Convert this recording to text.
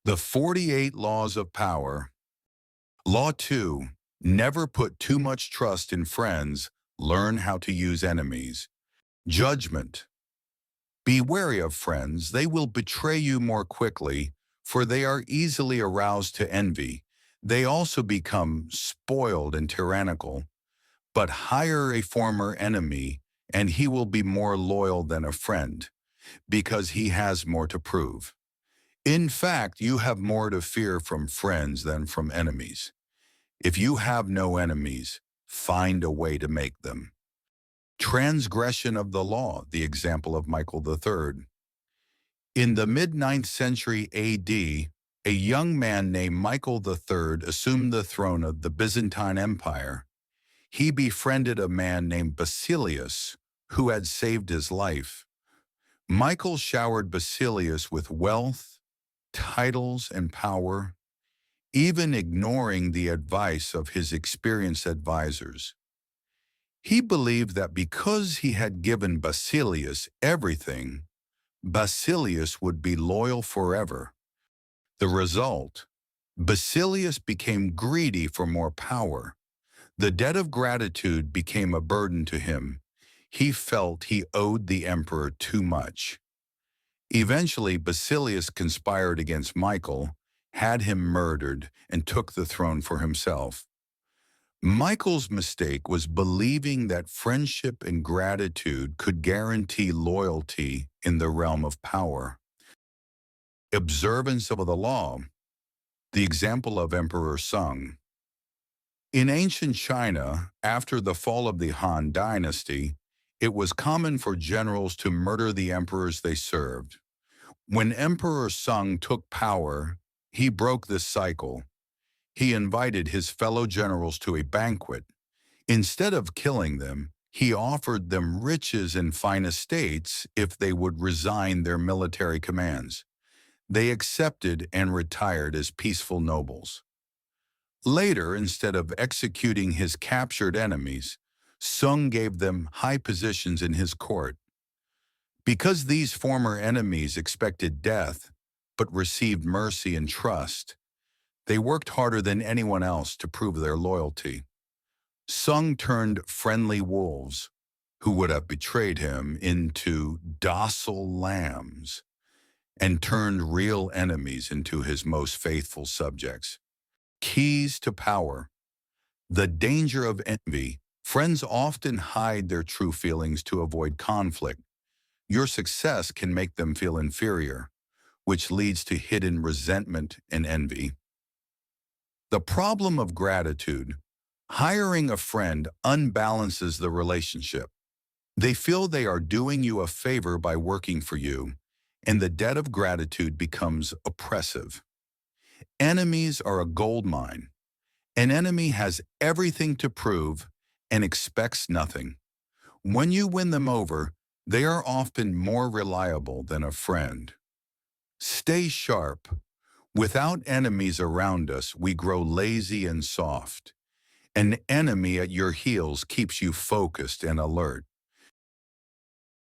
The 48 Laws of Power. Law 2. Never put too much trust in friends. Learn how to use enemies. Judgment. Be wary of friends. They will betray you more quickly, for they are easily aroused to envy. They also become spoiled and tyrannical. But hire a former enemy, and he will be more loyal than a friend, because he has more to prove. In fact, you have more to fear from friends than from enemies. If you have no enemies, find a way to make them. Transgression of the law, the example of Michael III. In the mid-9th century AD, a young man named Michael III assumed the throne of the Byzantine Empire. He befriended a man named Basilius, who had saved his life. Michael showered Basilius with wealth, titles, and power, even ignoring the advice of his experienced advisors. He believed that because he had given Basilius everything, Basilius would be loyal forever. The result, Basilius became greedy for more power. The debt of gratitude became a burden to him. He felt he owed the emperor too much. Eventually, Basilius conspired against Michael, had him murdered, and took the throne for himself. Michael's mistake was believing that friendship and gratitude could guarantee loyalty in the realm of power. Observance of the law, the example of Emperor Sung. In ancient China, after the fall of the Han dynasty, it was common for generals to murder the emperors they served. When Emperor Sung took power, he broke this cycle. He invited his fellow generals to a banquet. Instead of killing them, he offered them riches and fine estates if they would resign their military commands. They accepted and retired as peaceful nobles. Later, instead of executing his captured enemies, Sung gave them high positions in his court. Because these former enemies expected death, but received mercy and trust, they worked harder than anyone else to prove their loyalty. Sung turned friendly wolves, who would have betrayed him, into docile lambs, and turned real enemies into his most faithful subjects. Keys to power. The danger of envy. Friends often hide their true feelings to avoid conflict. Your success can make them feel inferior, which leads to hidden resentment and envy. The problem of gratitude. Hiring a friend unbalances the relationship. They feel they are doing you a favor by working for you, and the debt of gratitude becomes oppressive. Enemies are a gold mine. An enemy has everything to prove and expects nothing. When you win them over, they are often more reliable than a friend. Stay sharp. Without enemies around us, we grow lazy and soft. An enemy at your heels keeps you focused and alert.